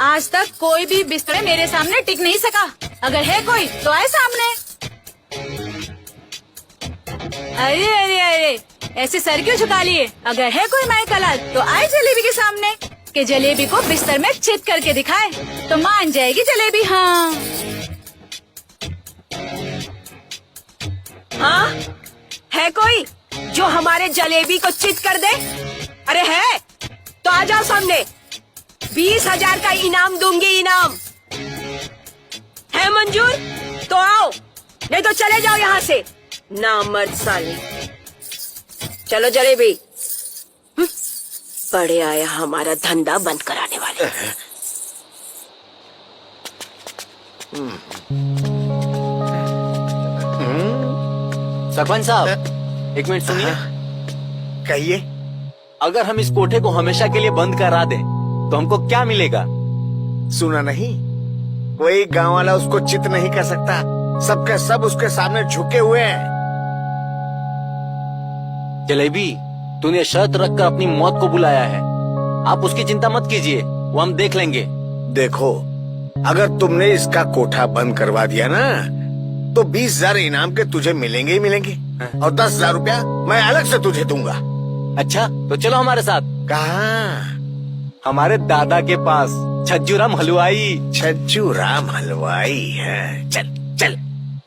आज तक कोई भी बिस्तर मेरे सामने टिक नहीं सका। अगर है कोई तो आए सामने। अरे अरे अरे, ऐसे सर क्यों झुका लिए? अगर है कोई माई कलाद तो आए जलेबी के सामने, कि जलेबी को बिस्तर में चित करके दिखाए तो मान जाएगी जलेबी। हाँ हाँ, है कोई जो हमारे जलेबी को चित कर दे? अरे है तो आ जाओ सामने, 20,000 का इनाम दूंगी। इनाम है मंजूर तो आओ, नहीं तो चले जाओ यहाँ से। नामर्द साले, चलो जलेबी। बड़े आया हमारा धंधा बंद कराने वाले। सरपंच साहब, एक मिनट सुनिए। कहिए। अगर हम इस कोठे को हमेशा के लिए बंद करा दें तो हमको क्या मिलेगा? सुना नहीं, कोई गांव वाला उसको चित नहीं कर सकता। सबके सब उसके सामने झुके हुए हैं। जलेबी, तूने शर्त रखकर अपनी मौत को बुलाया है। आप उसकी चिंता मत कीजिए, वो हम देख लेंगे। देखो, अगर तुमने इसका कोठा बंद करवा दिया ना तो 20,000 इनाम के तुझे मिलेंगे ही मिलेंगे, और 10,000 रुपया मैं अलग से तुझे दूंगा। अच्छा तो चलो हमारे साथ। कहाँ? हमारे दादा के पास, छज्जू राम हलवाई। छज्जू राम हलवाई है। चल चल।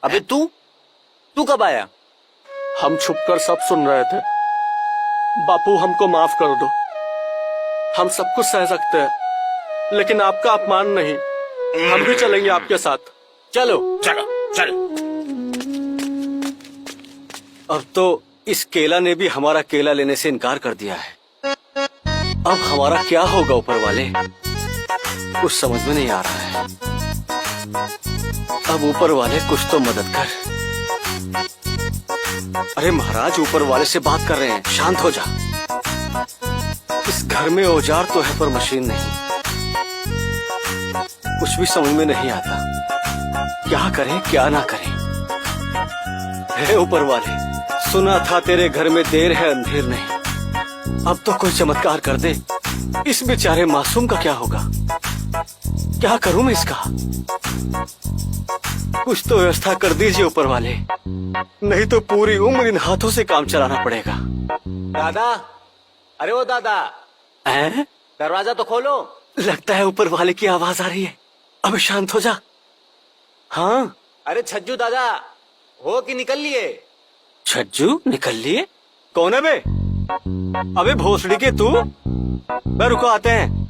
अबे तू कब आया? हम छुपकर सब सुन रहे थे। बापू, हमको माफ कर दो। हम सब कुछ सह सकते हैं, लेकिन आपका अपमान नहीं। हम भी चलेंगे आपके साथ। चलो चलो चल। अब तो इस केला ने भी हमारा केला लेने से इनकार कर दिया है। अब हमारा क्या होगा ऊपर वाले? कुछ समझ में नहीं आ रहा है। अब ऊपर वाले कुछ तो मदद कर। अरे महाराज, ऊपर वाले से बात कर रहे हैं, शांत हो जा। इस घर में औजार तो है पर मशीन नहीं। कुछ भी समझ में नहीं आता, क्या करें क्या ना करें। हे ऊपर वाले, सुना था तेरे घर में देर है अंधेर नहीं। अब तो कोई चमत्कार कर दे। इस बेचारे मासूम का क्या होगा? क्या करूं मैं इसका? कुछ तो व्यवस्था कर दीजिए ऊपर वाले, नहीं तो पूरी उम्र इन हाथों से काम चलाना पड़ेगा। दादा, अरे वो दादा, हैं? दरवाजा तो खोलो। लगता है ऊपर वाले की आवाज आ रही है। अब शांत हो जा। हाँ, अरे छज्जू दादा, हो कि निकल लिए? छज्जू निकल लिए? कौन है बे? अबे भोसड़ी के तू? बे रुको, आते हैं,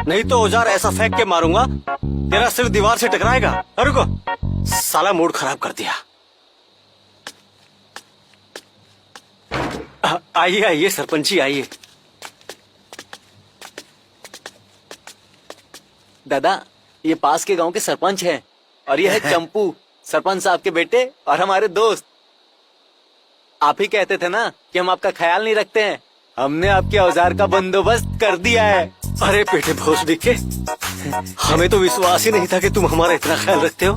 नहीं तो औजार ऐसा फेंक के मारूंगा तेरा सिर दीवार से टकराएगा। रुको, साला मूड खराब कर दिया। आइए आइए सरपंच जी, आइए। दादा, ये पास के गांव के सरपंच हैं, और ये है चंपू, सरपंच साहब के बेटे और हमारे दोस्त। आप ही कहते थे ना कि हम आपका ख्याल नहीं रखते हैं। हमने आपके औजार का बंदोबस्त कर दिया है। अरे बेटे भोसड़ी के, हमें तो विश्वास ही नहीं था कि तुम हमारा इतना ख्याल रखते हो।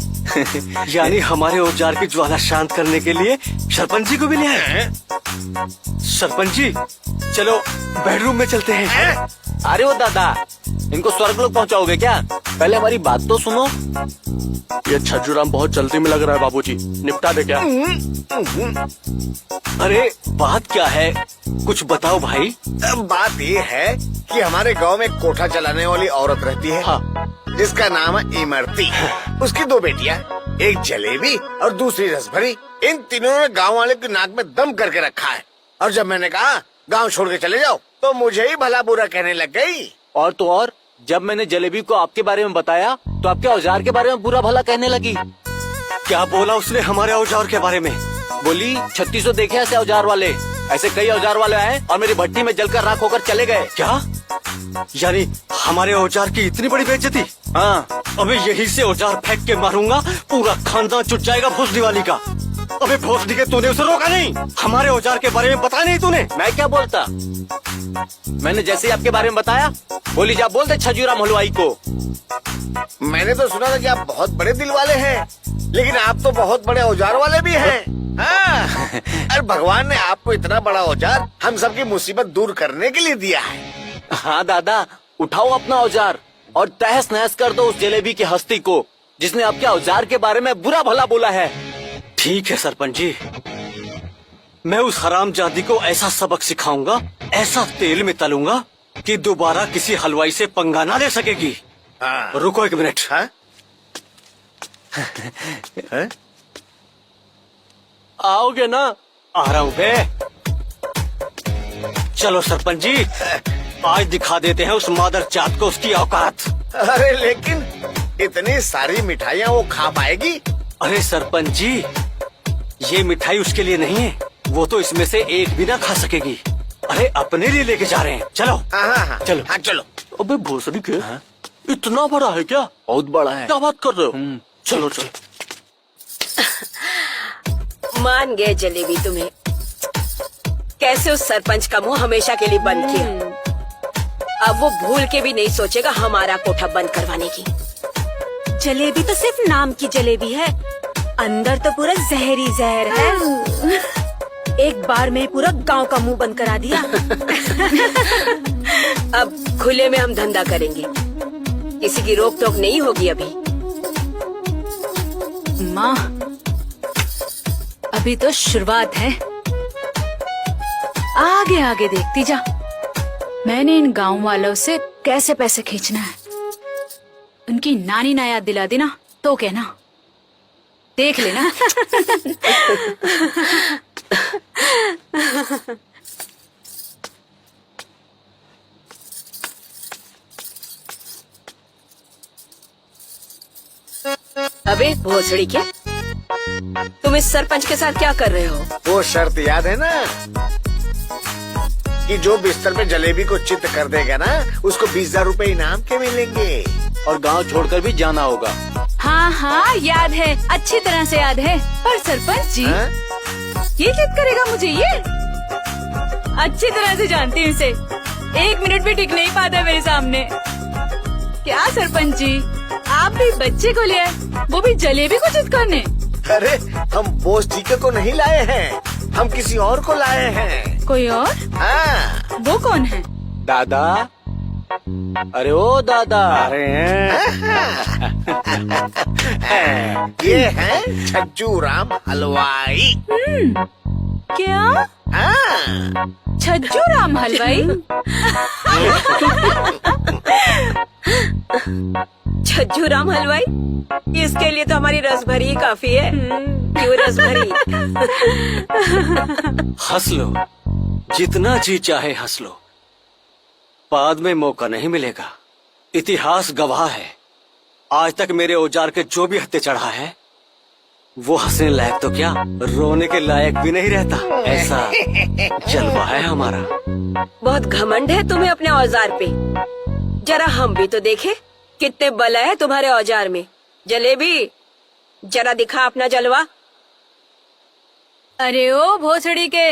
यानी हमारे औजार की ज्वाला शांत करने के लिए सरपंच जी को भी ले आए। सरपंच जी, चलो बेडरूम में चलते हैं। अरे वो दादा, इनको स्वर्ग लोग पहुंचाओगे क्या? पहले हमारी बात तो सुनो। ये छज्जूराम बहुत जल्दी में लग रहा है बाबूजी, निपटा दे क्या? अरे बात क्या है, कुछ बताओ भाई। बात ये है कि हमारे गांव में कोठा चलाने वाली औरत रहती है। हाँ। जिसका नाम है इमरती। उसकी 2 बेटियां, एक जलेबी और दूसरी रसभरी। इन तीनों ने गांव वाले की नाक में दम करके रखा है, और जब मैंने कहा गांव छोड़ के चले जाओ तो मुझे ही भला बुरा कहने लग गई। और तो और, जब मैंने जलेबी को आपके बारे में बताया तो आपके औजार के बारे में बुरा भला कहने लगी। क्या बोला उसने हमारे औजार के बारे में? बोली 3600 देखे ऐसे औजार वाले, ऐसे कई औजार वाले आए और मेरी भट्टी में जलकर राख होकर चले गए। क्या? यानी हमारे औजार की इतनी बड़ी बेइज्जती? हाँ। अबे यही से औजार फेंक के मारूंगा, पूरा खानदान चुट जाएगा भोसडी वाली का। अबे भोसडी के, तूने उसे रोका नहीं? हमारे औजार के बारे में बताया नहीं तूने? मैं क्या बोलता? मैंने जैसे ही आपके बारे में बताया, बोली जा बोलते छज्जूराम हलवाई को। मैंने तो सुना था कि आप बहुत बड़े दिल वाले हैं, लेकिन आप तो बहुत बड़े औजार वाले भी हैं। हाँ। अरे भगवान ने आपको इतना बड़ा औजार हम सबकी मुसीबत दूर करने के लिए दिया है। हाँ दादा, उठाओ अपना औजार, और तहस नहस कर दो उस जलेबी की हस्ती को जिसने आपके औजार के बारे में बुरा भला बोला है। ठीक है सरपंच जी, मैं उस हरामजादी को ऐसा सबक सिखाऊंगा, ऐसा तेल में तलूंगा कि दोबारा किसी हलवाई से पंगा ना ले सकेगी। हाँ। रुको एक मिनट। हाँ? हैं? आओगे ना? आ रहा हूँ बे। चलो सरपंच जी, आज दिखा देते हैं उस मादर जात को उसकी औकात। अरे लेकिन इतनी सारी मिठाइयाँ वो खा पाएगी? अरे सरपंच जी, ये मिठाई उसके लिए नहीं है, वो तो इसमें से एक भी ना खा सकेगी। अरे अपने लिए लेके जा रहे हैं, चलो। हाँ, चलो। हाँ चलो। अबे भोसड़ी के इतना बड़ा है क्या? बहुत बड़ा है। क्या बात कर रहे हो? चलो चलो। मान गए जलेबी तुम्हें। कैसे उस सरपंच का मुंह हमेशा के लिए बंद किया। अब वो भूल के भी नहीं सोचेगा हमारा कोठा बंद करवाने की। जलेबी तो सिर्फ नाम की जलेबी है, अंदर तो पूरा जहरी जहर है। एक बार में पूरा गांव का मुंह बंद करा दिया। अब खुले में हम धंधा करेंगे, किसी की रोक टोक नहीं होगी अभी। माँ, अभी तो शुरुआत है, आगे आगे देखती जा। मैंने इन गांव वालों से कैसे पैसे खींचना है, उनकी नानी ना याद दिला देना तो कहना, देख लेना। अबे भोसड़ी के, तुम इस सरपंच के साथ क्या कर रहे हो? वो शर्त याद है ना कि जो बिस्तर पे जलेबी को चित्त कर देगा ना, उसको 20,000 रूपए इनाम के मिलेंगे। और गांव छोड़कर भी जाना होगा। हाँ हाँ याद है, अच्छी तरह से याद है। पर सरपंच जी, हाँ? ये जिद करेगा मुझे? ये अच्छी तरह से जानती हूँ इसे, एक मिनट भी टिक नहीं पाता मेरे सामने। क्या सरपंच जी, आप भी बच्चे को ले आए, वो भी जलेबी को जिद करने? अरे हम बोस जीके को नहीं लाए हैं, हम किसी और को लाए हैं। कोई और? हाँ। वो कौन है? दादा, अरे ओ दादा। अरे ये है छज्जू राम हलवाई। क्या? हाँ। छज्जू राम हलवाई? छज्जू राम हलवाई? इसके लिए तो हमारी रसभरी ही काफी है। क्यों रसभरी? हंस लो, जितना जी चाहे हंस लो, बाद में मौका नहीं मिलेगा। इतिहास गवाह है, आज तक मेरे औजार के जो भी हत्थे चढ़ा है वो हंसने लायक तो क्या, रोने के लायक भी नहीं रहता। ऐसा जलवा है हमारा। बहुत घमंड है तुम्हें अपने औजार पे। जरा हम भी तो देखे कितने बल है तुम्हारे औजार में। जलेबी, जरा दिखा अपना जलवा। अरे ओ भोसड़ी के,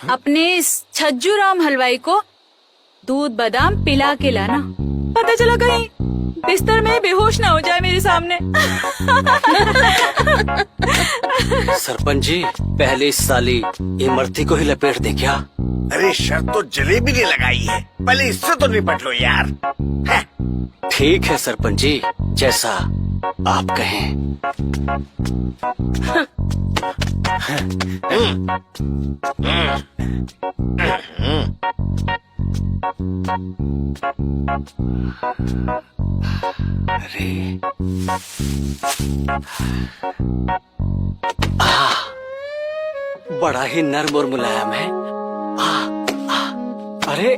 अपने इस छज्जू राम हलवाई को दूध बादाम पिला के लाना, पता चला कहीं बिस्तर में बेहोश ना हो जाए मेरे सामने। सरपंच जी, पहले इस साली इमरती को ही लपेट दे क्या? अरे शर्त तो जलेबी ने लगाई है, पहले इससे तो निपट लो यार। हैं? ठीक है सरपंच जी, जैसा आप कहें। अरे बड़ा ही नर्म और मुलायम है। अरे